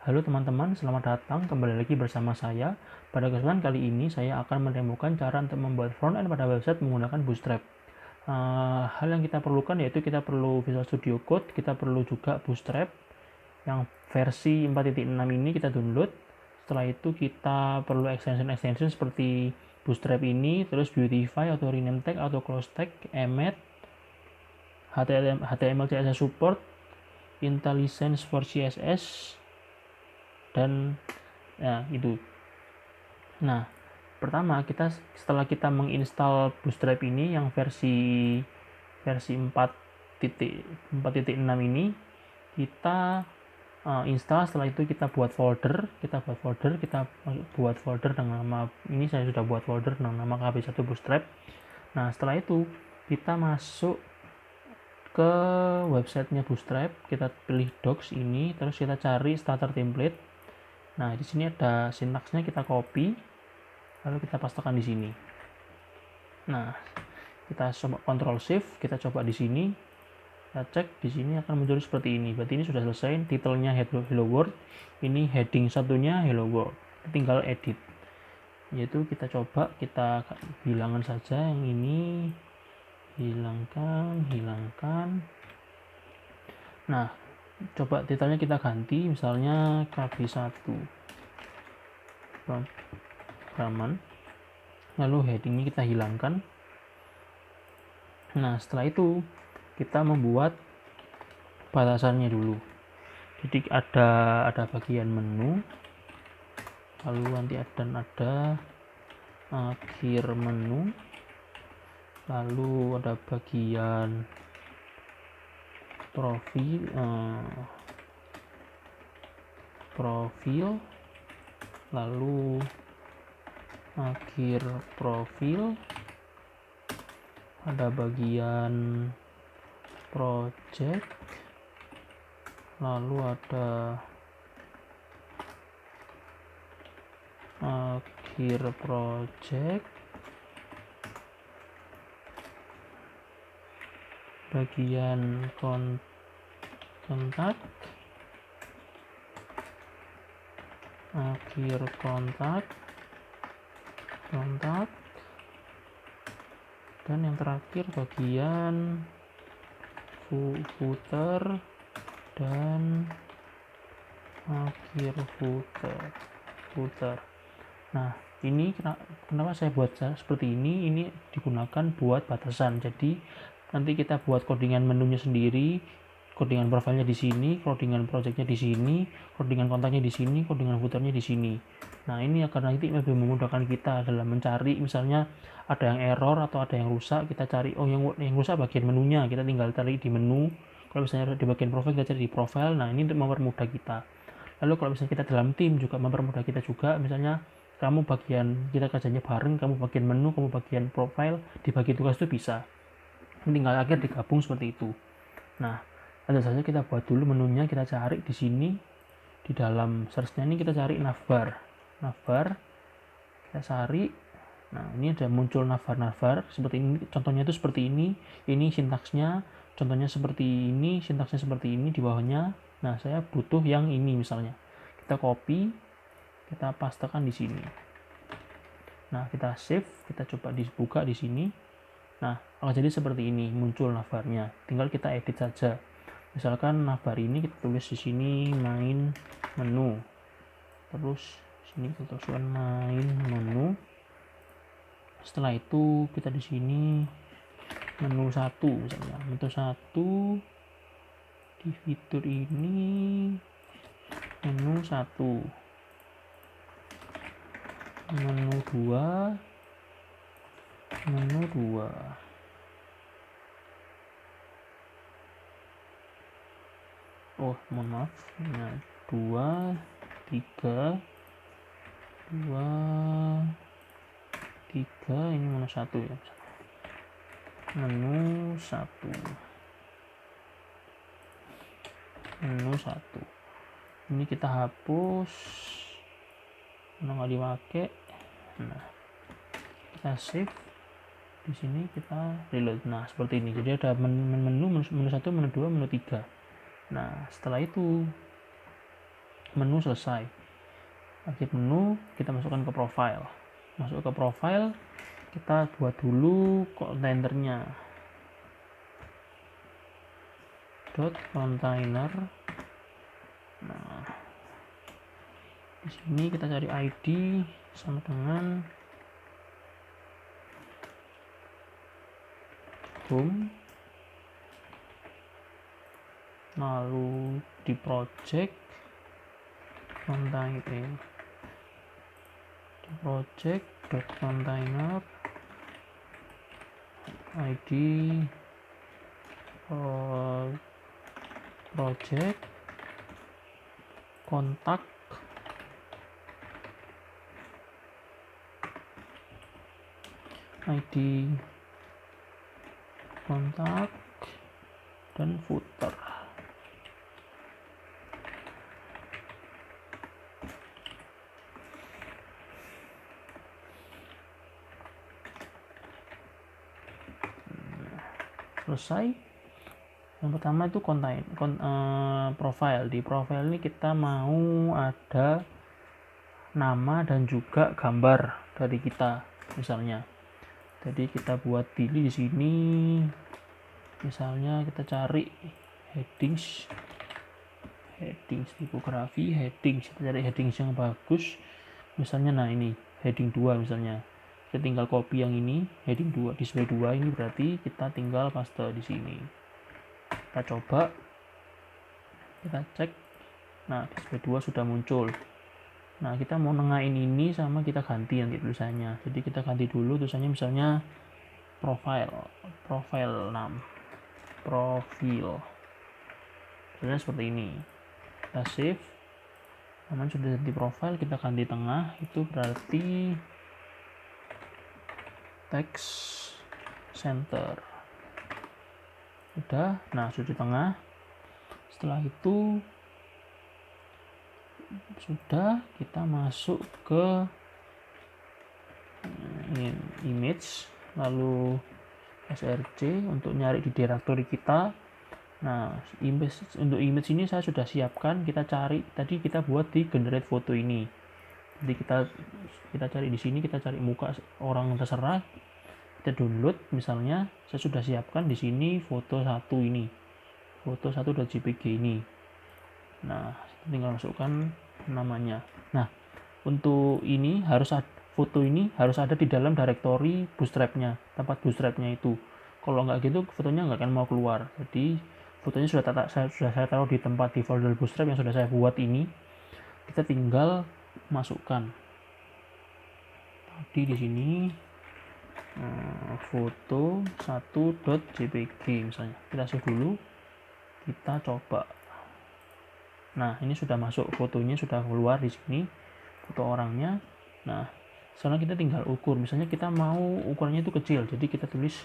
Halo teman-teman, selamat datang kembali lagi bersama saya. Pada kesempatan kali ini saya akan menemukan cara untuk membuat front-end pada website menggunakan Bootstrap. Hal yang kita perlukan yaitu kita perlu Visual Studio Code, kita perlu juga Bootstrap yang versi 4.6 ini kita download. Setelah itu kita perlu extension seperti Bootstrap ini, terus Beautify, atau Rename Tag, atau Close Tag, Emmet, HTML CSS Support, IntelliSense for CSS, dan ya itu. Nah, pertama setelah kita menginstal Bootstrap ini yang versi 4.6 ini, kita install. Setelah itu kita buat folder dengan nama ini. Saya sudah buat folder dengan nama KB1 Bootstrap. Nah, setelah itu kita masuk ke websitenya Bootstrap, kita pilih docs ini, terus kita cari starter template. Nah, di sini ada sintaksnya, kita copy, lalu kita pastekan di sini. Nah, kita coba Ctrl Shift, kita coba di sini, kita cek di sini akan muncul seperti ini. Berarti ini sudah selesai. Titelnya Hello World, ini heading satunya Hello World. Tinggal edit. Yaitu kita coba, kita hilangkan saja yang ini, hilangkan. Nah, coba titelnya kita ganti, misalnya KB1 Raman, lalu headingnya kita hilangkan. Nah, setelah itu kita membuat batasannya dulu. Jadi ada bagian menu, lalu nanti ada akhir menu, lalu ada bagian profil, lalu akhir profil, ada bagian project, lalu ada akhir project, bagian kontak, akhir kontak, dan yang terakhir bagian footer dan akhir footer. Nah, ini kenapa saya buat seperti ini? Ini digunakan buat batasan. Jadi nanti kita buat codingan menunya sendiri, codingan profilnya di sini, codingan projectnya di sini, codingan kontaknya di sini, codingan footernya di sini. Nah, ini akan nanti lebih memudahkan kita dalam mencari, misalnya ada yang error atau ada yang rusak, kita cari, oh yang rusak bagian menunya, kita tinggal cari di menu. Kalau misalnya di bagian profil, kita cari di profile. Nah, ini untuk mempermudah kita. Lalu kalau misalnya kita dalam tim juga mempermudah kita juga, misalnya kamu bagian, kita kerjanya bareng, kamu bagian menu, kamu bagian profile, dibagi tugas itu bisa. Tinggal akhir digabung seperti itu. Nah, tentu saja kita buat dulu menunya, kita cari di sini, di dalam search-nya ini kita cari navbar, kita cari. Nah, ini ada muncul navbar seperti ini. Contohnya itu seperti ini sintaksnya, contohnya seperti ini, sintaksnya seperti ini di bawahnya. Nah, saya butuh yang ini misalnya. Kita copy, kita pastekan di sini. Nah, kita save, kita coba dibuka di sini. Nah, akan jadi seperti ini, muncul navbarnya. Tinggal kita edit saja. Misalkan navbar ini kita tulis di sini main menu. Terus sini kita tuliskan main menu. Setelah itu kita di sini menu 1 misalnya. Menu 1 di fitur ini menu 1. Menu 2. Oh, mohon maaf. Nah, 2, 3, ini menu 1 ya. Menu 1. Ini kita hapus. Nggak dipakai. Nah, kita save. Di sini kita reload. Nah, seperti ini. Jadi ada menu 1, menu 2, menu 3. Nah, setelah itu menu selesai. Exit menu, kita masukkan ke profile. Masuk ke profile, kita buat dulu kontainernya. .container. Nah, di sini kita cari ID sama dengan home, lalu di project container, di project.container ID project kontak ID kontak dan footer. Selesai. Yang pertama itu profile. Di profile ini kita mau ada nama dan juga gambar dari kita misalnya. Jadi kita buat pilih di sini, misalnya kita cari headings tipografi, kita cari headings yang bagus, misalnya nah ini heading 2 misalnya, kita tinggal copy yang ini heading 2, display 2 ini berarti kita tinggal paste di sini. Kita coba, kita cek, nah display 2 sudah muncul. Nah kita mau nengahin ini sama kita ganti nanti tulisannya, jadi kita ganti dulu tulisannya, misalnya profile 6 profil, misalnya seperti ini. Kita save, namanya sudah ganti profile, kita ganti tengah, itu berarti text center sudah. Nah sudah di tengah. Setelah itu sudah, kita masuk ke image, lalu src untuk nyari di directory kita. Nah untuk image ini saya sudah siapkan, kita cari tadi, kita buat di generate foto ini. Jadi kita cari di sini, kita cari muka orang terserah, kita download. Misalnya saya sudah siapkan di sini foto 1 ini, foto 1.jpg ini. Nah tinggal masukkan namanya. Nah untuk ini foto ini harus ada di dalam directory bootstrapnya, tempat bootstrapnya itu. Kalau nggak gitu fotonya nggak akan mau keluar. Jadi fotonya sudah saya taruh di tempat di folder bootstrap yang sudah saya buat ini. Kita tinggal masukkan tadi di sini foto 1.jpg misalnya. Kita save dulu, kita coba. Nah ini sudah masuk, fotonya sudah keluar di sini, foto orangnya. Nah sekarang kita tinggal ukur, misalnya kita mau ukurannya itu kecil, jadi kita tulis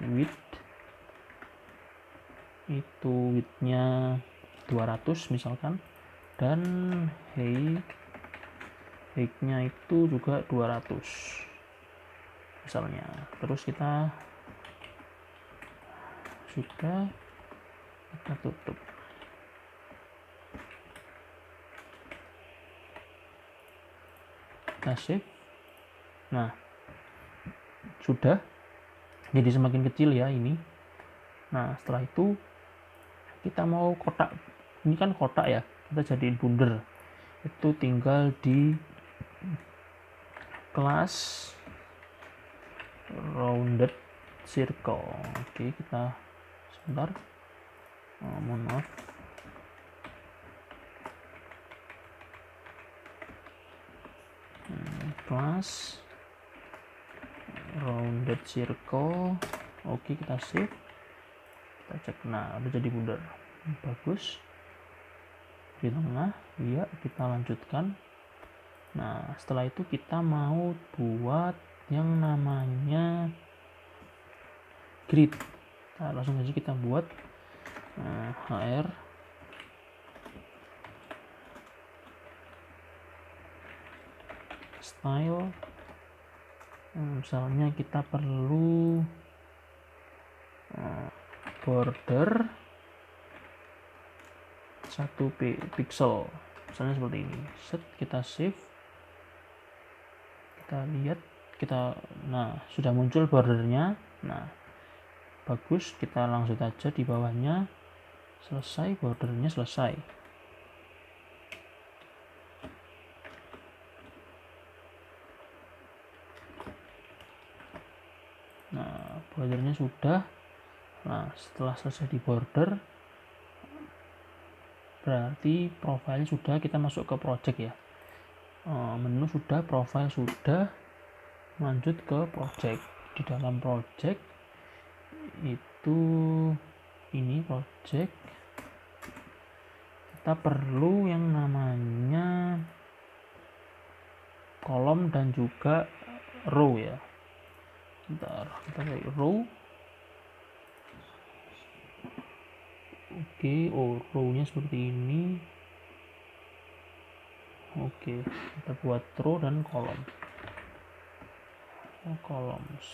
width, itu widthnya 200 misalkan, dan height-nya itu juga 200 misalnya. Terus kita sudah, kita tutup. Kita save. Nah sudah jadi semakin kecil ya ini. Nah setelah itu kita mau kotak, ini kan kotak ya, kita jadiin bundar. Itu tinggal di kelas rounded circle. Oke, kita sebentar, mohon maaf. Kelas rounded circle. Oke, kita save, kita cek. Nah udah jadi bundar, bagus. Di tengah, iya, kita lanjutkan. Nah setelah itu kita mau buat yang namanya grid. Nah, langsung aja kita buat hr style. Misalnya kita perlu border 1 pixel. misalnya seperti ini. Set, kita save, kita lihat, nah sudah muncul bordernya. Nah bagus, kita langsung aja di bawahnya, selesai, bordernya selesai. Nah bordernya sudah. Nah setelah selesai di border, berarti profile sudah, kita masuk ke project ya. Menu sudah, profile sudah, lanjut ke project. Di dalam project itu, ini project, kita perlu yang namanya kolom dan juga row ya. Bentar, kita cari row. Oke, row-nya seperti ini. Oke, kita buat row dan kolom. Columns.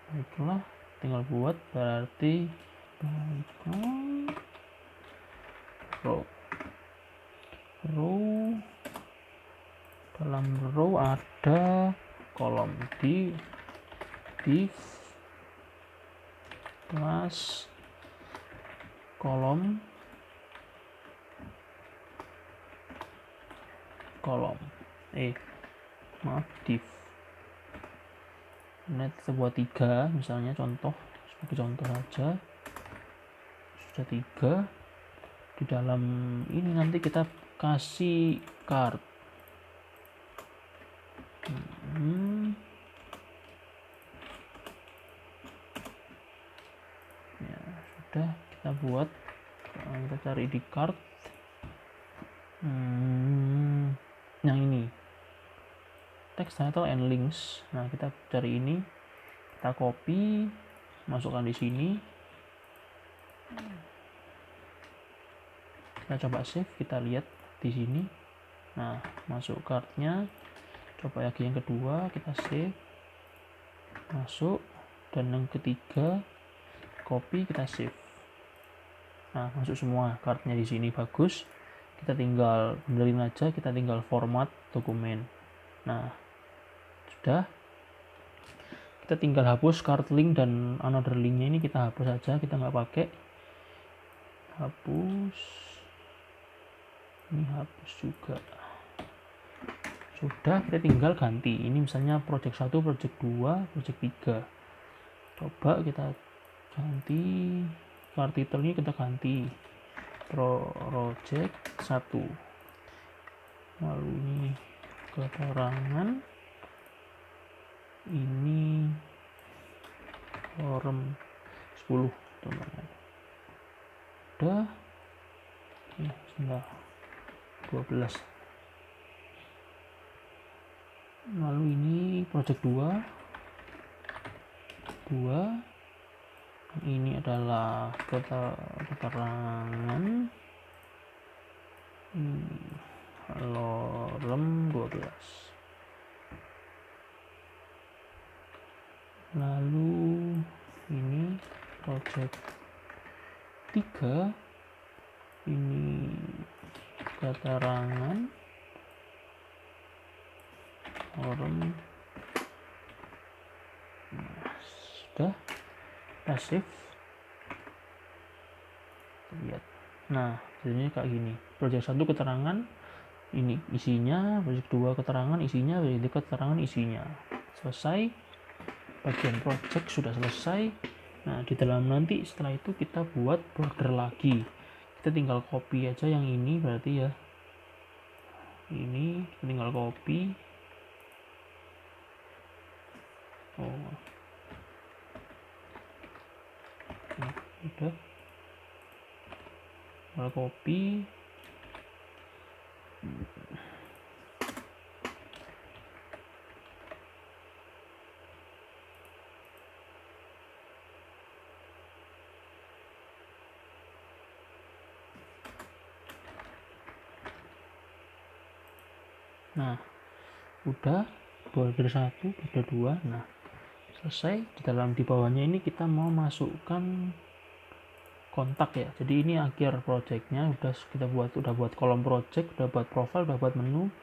Baiklah, tinggal buat, berarti row. Dalam row ada kolom, di div class kolom div. Ini kita buat 3 misalnya, contoh, sebagai contoh saja. Sudah 3. Di dalam ini nanti kita kasih card. Ya sudah, kita buat, kita cari di card yang ini, text, title, and links. Nah kita cari ini, kita copy, masukkan di sini, kita coba save, kita lihat di sini. Nah masuk cardnya, coba lagi yang kedua, kita save, masuk, dan yang ketiga copy, kita save. Nah masuk semua cardnya di sini, bagus. Kita tinggal benerin aja, kita tinggal format dokumen. Nah sudah, kita tinggal hapus card link dan another linknya ini, kita hapus aja, kita nggak pakai. Hapus, ini hapus juga. Sudah, kita tinggal ganti. Ini misalnya project 1, project 2, project 3. Coba kita ganti card title-nya, kita ganti project 1. Lalu ini keterangan, ini form 10 teman-teman. Udah, sudah 12. Lalu ini project 2. Ini adalah keterangan lorem 12. Lalu ini project 3, ini keterangan lorem. Sudah, kita save, lihat. Nah jadinya kayak gini, project 1 keterangan ini isinya, project 2 keterangan isinya, project 3 keterangan isinya. Selesai, bagian project sudah selesai. Nah di dalam nanti setelah itu kita buat border lagi, kita tinggal copy aja yang ini, berarti ya ini kita tinggal copy. Udah, tinggal copy. Nah udah, border 1, border 2. Nah selesai. Di bawahnya ini kita mau masukkan kontak ya. Jadi ini akhir projectnya, udah buat kolom project, udah buat profile, udah buat menu.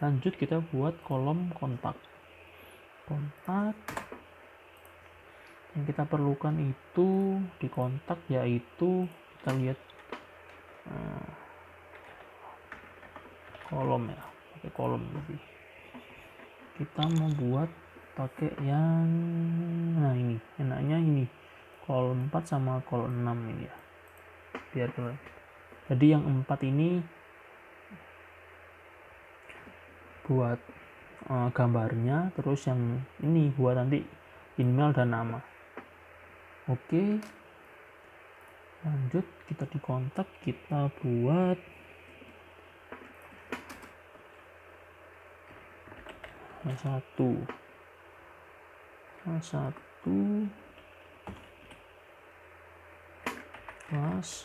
Lanjut kita buat kolom kontak. Yang kita perlukan itu di kontak yaitu kita lihat kolom ya, pakai kolom lebih. Kita mau buat pakai yang ini, enaknya ini kolom 4 sama kolom 6 ini ya, biar keren. Jadi yang 4 ini buat gambarnya, terus yang ini buat nanti email dan nama. Oke, lanjut kita di kontak, kita buat satu kelas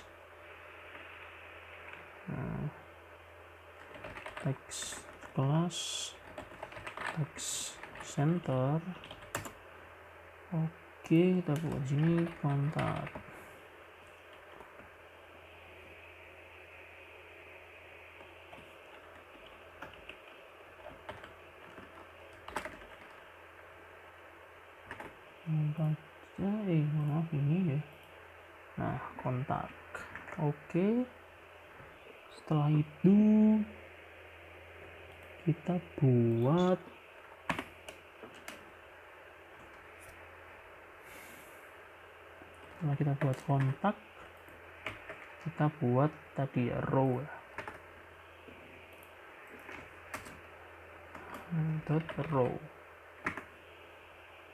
text kelas text center. Oke, kita buat sini kontak. Maaf ini ya. Nah, kontak. Oke. Setelah itu kita buat kontak, kita buat tadi row ya. Row.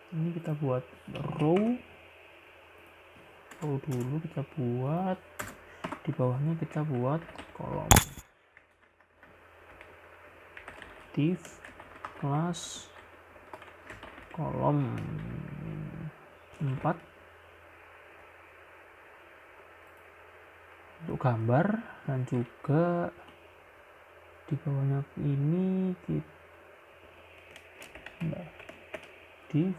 Ini kita buat row dulu, kita buat di bawahnya, kita buat kolom div kelas kolom 4 untuk gambar, dan juga di bawahnya ini kita div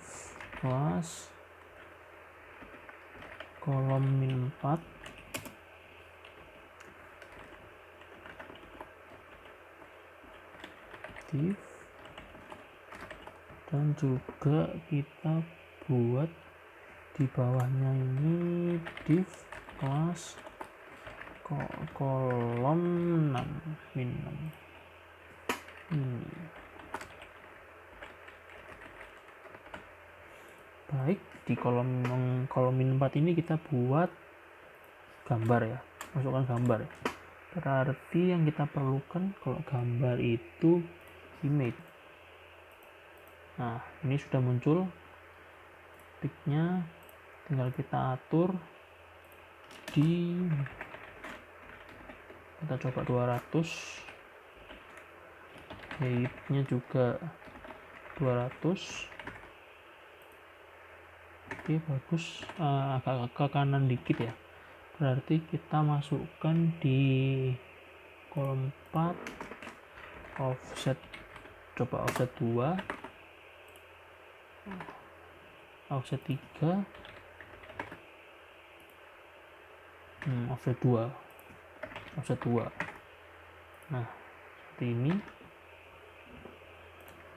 kelas kolom min 4 div, dan juga kita buat di bawahnya ini div kelas kolom 6 min 6 ini. Baik, di kolom min 4 ini kita buat gambar ya, masukkan gambar ya. Berarti yang kita perlukan kalau gambar itu image. Nah, ini sudah muncul tiknya, tinggal kita atur kita coba 200, height-nya juga 200. Oke, bagus. Agak ke kanan dikit ya, berarti kita masukkan di kolom 4 offset, coba offset 2, offset 3, offset 2. Nah, seperti ini.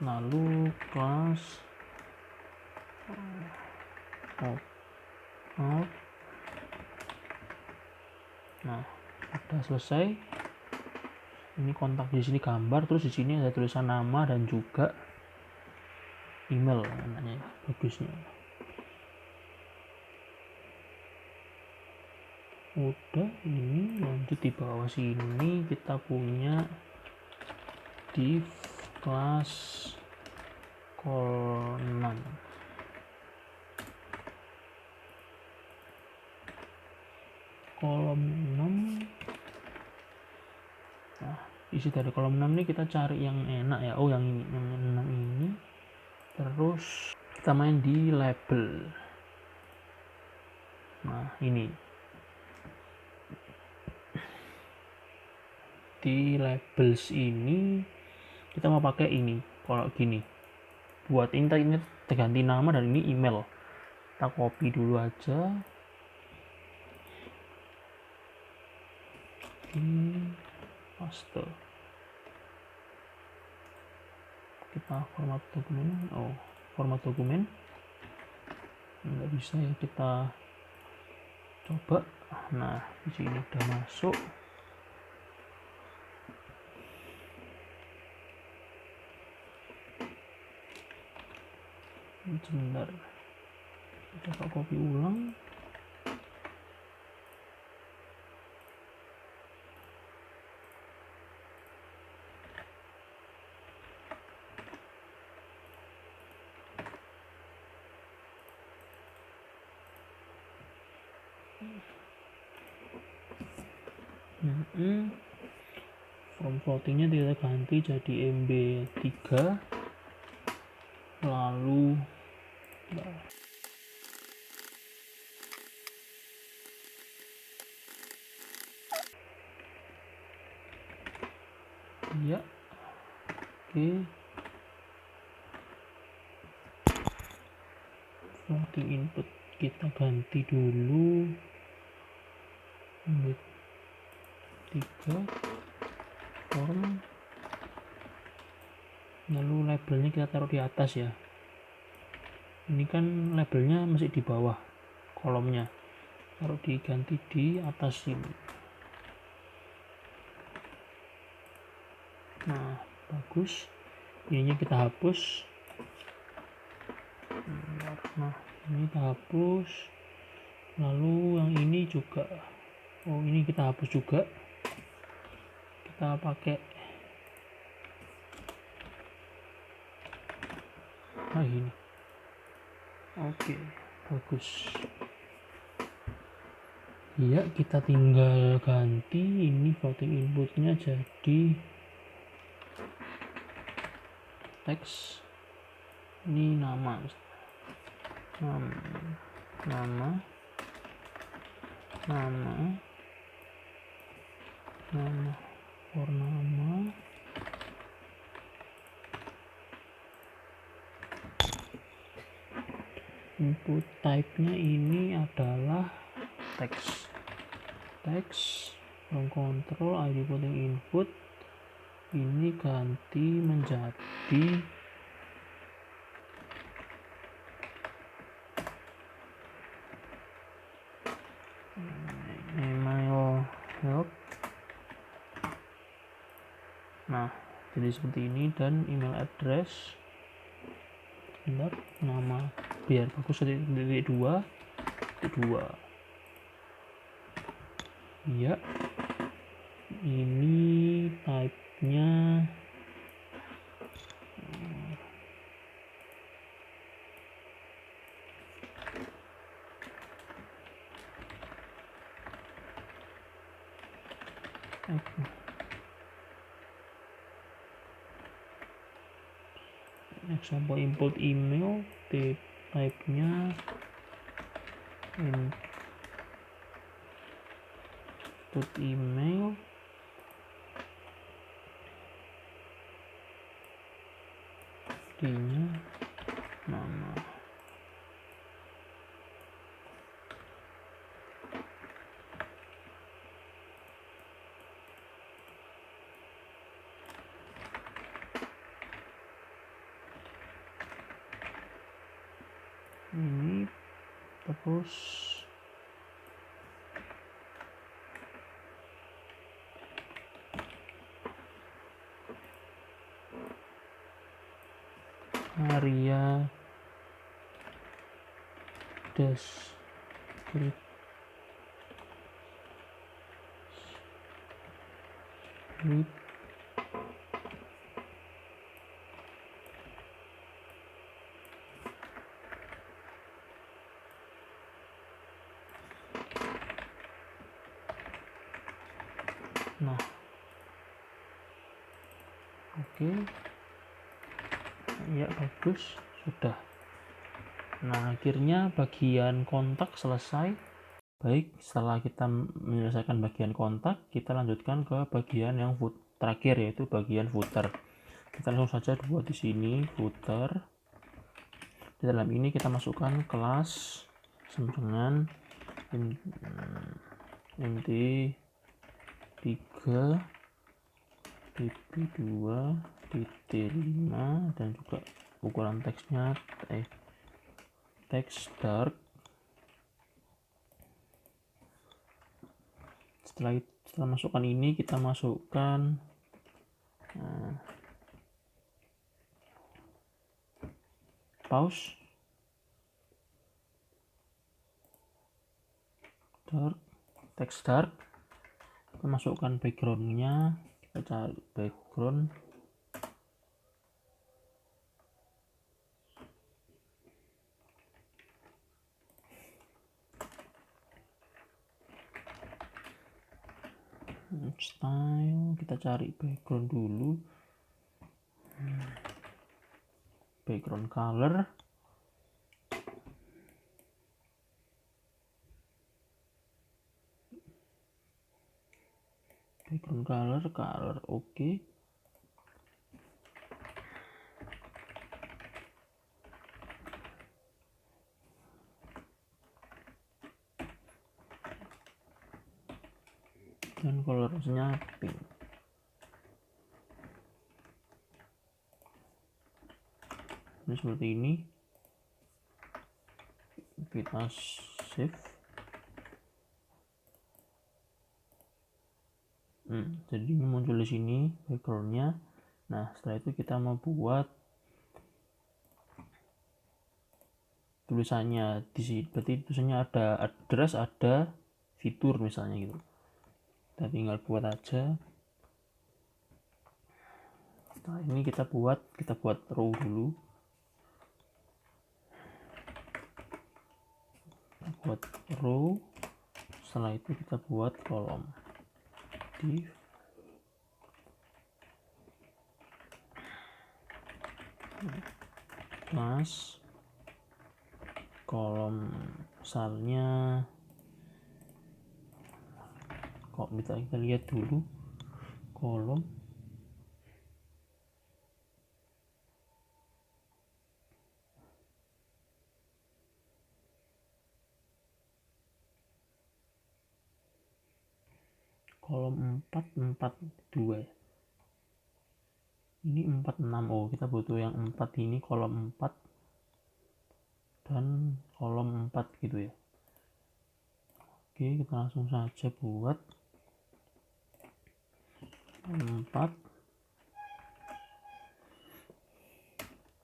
Lalu kelas out. Nah, sudah selesai. Ini kontak, di sini gambar, terus di sini ada tulisan nama dan juga email namanya, bagusnya. Udah, ini lanjut di bawah sini kita punya div kelas kolom 6. Kolom 6. Nah, isi dari kolom 6 ini kita cari yang enak ya. Oh, yang ini, yang 6 ini. Terus kita main di label. Nah, ini di labels ini kita mau pakai ini. Kalau gini, buat ini ganti nama dan ini email. Kita copy dulu aja. di paste. Kita format dokumen, format dokumen nggak bisa ya, kita coba. Nah, di sini udah masuk. Sebentar, kita copy ulang. From floatingnya kita ganti jadi MB3, lalu ya, oke. Floating input kita ganti dulu MB3 form, lalu labelnya kita taruh di atas ya. Ini kan labelnya masih di bawah kolomnya, taruh diganti di atas ini. Nah, bagus. Ininya kita hapus. Nah, ini kita hapus. Lalu yang ini juga, ini kita hapus juga. Kita pakai ini. Oke, bagus. Ya, kita tinggal ganti ini floating inputnya jadi teks. Ini nama for nama. Input type-nya ini adalah teks. From control ID floating input ini ganti menjadi email help. Nah, jadi seperti ini, dan email address. Bentar, nama biar bagus, titik dua. Ya, ini type-nya example input email, type-nya input email, D-nya nama. Ini terus area description. Nah, oke. Ya, bagus, sudah. Nah, akhirnya bagian kontak selesai. Baik, setelah kita menyelesaikan bagian kontak, kita lanjutkan ke bagian yang terakhir, yaitu bagian footer. Kita langsung saja buat di sini footer. Di dalam ini kita masukkan kelas dengan inti 3 dp2 dt5 dan juga ukuran teksnya teks dark. Setelah masukkan ini, kita masukkan pause dark, teks dark. Kita masukkan backgroundnya, kita cari background, style, kita cari background dulu, background color, oke. Dan colornya pink. Ini seperti ini. Kita save. Jadi ini muncul di sini backgroundnya. Nah, setelah itu kita mau buat tulisannya di sini. Berarti tulisannya ada address, ada fitur misalnya gitu. Kita tinggal buat aja. Setelah ini kita buat row dulu. Kita buat row. Setelah itu kita buat kolom. Div plus kolom misalnya, kok kita lihat dulu kolom kolom 442 ya. Ini 46. Oh, kita butuh yang 4 ini, kolom 4 dan kolom 4 gitu ya. Oke, kita langsung saja buat 4.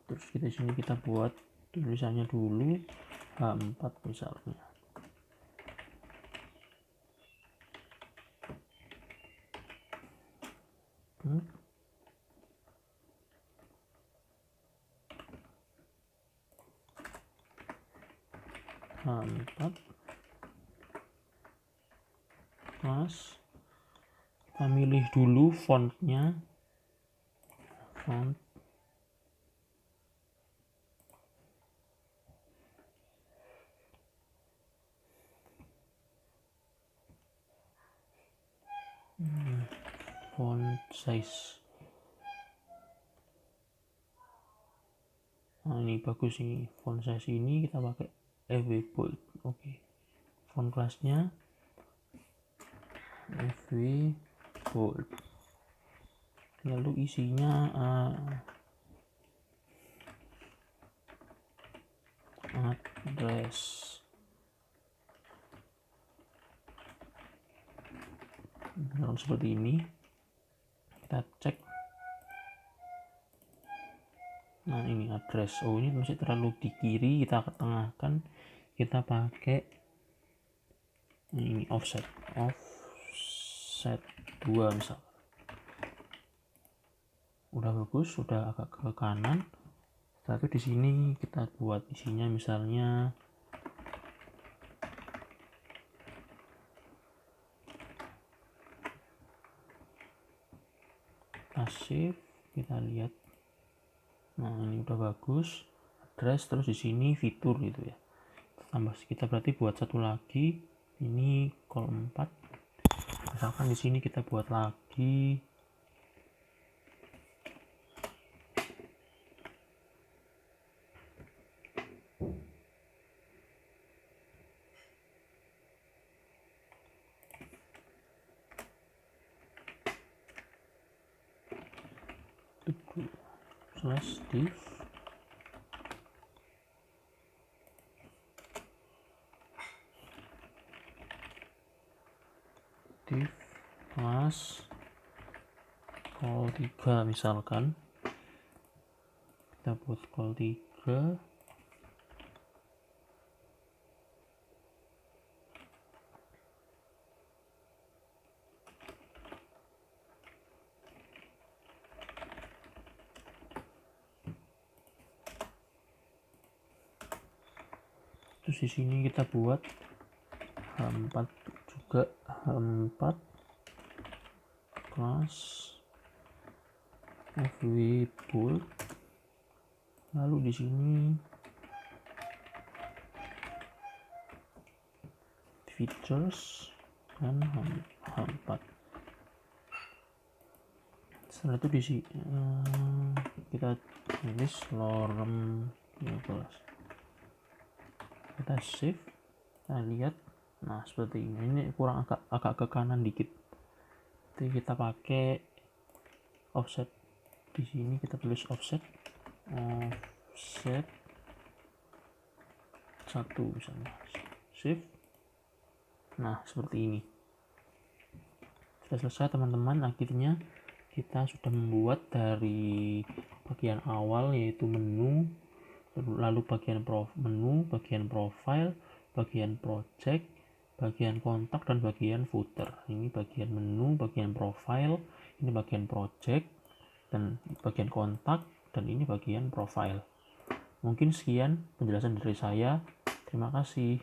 Terus kita sini kita buat tulisannya dulu H4 misalnya. H4 plus kita milih dulu fontnya, font size. Nah, ini bagus ini font size ini kita pakai FW bold. Oke. Font kelasnya FW bold. Lalu isinya address. Nah, seperti ini. Kita cek. Nah, ini address. Oh, ini masih terlalu di kiri, kita ketengahkan. Kita pakai ini offset 2 misal. Udah bagus, sudah agak ke kanan. Setelah itu di sini kita buat isinya misalnya save, kita lihat. Nah, ini udah bagus. Address, terus di sini fitur gitu ya. Tambah kita berarti buat satu lagi. Ini kolom 4. Misalkan di sini kita buat lagi slash div kelas call 3 misalkan, kita buat call 3 terus di sini kita buat H4 juga, H4 kelas fw bold, lalu di sini features dan H4. Setelah itu di sini kita tulis lorem 13, kita save, kita lihat. Nah seperti ini kurang agak ke kanan dikit, jadi kita pakai offset. Di sini kita tulis offset 1 misalnya, save. Nah seperti ini sudah selesai teman-teman. Akhirnya kita sudah membuat dari bagian awal yaitu menu, lalu bagian menu, bagian profile, bagian project, bagian kontak, dan bagian footer. Ini bagian menu, bagian profile, ini bagian project, dan bagian kontak, dan ini bagian profile. Mungkin sekian penjelasan dari saya. Terima kasih.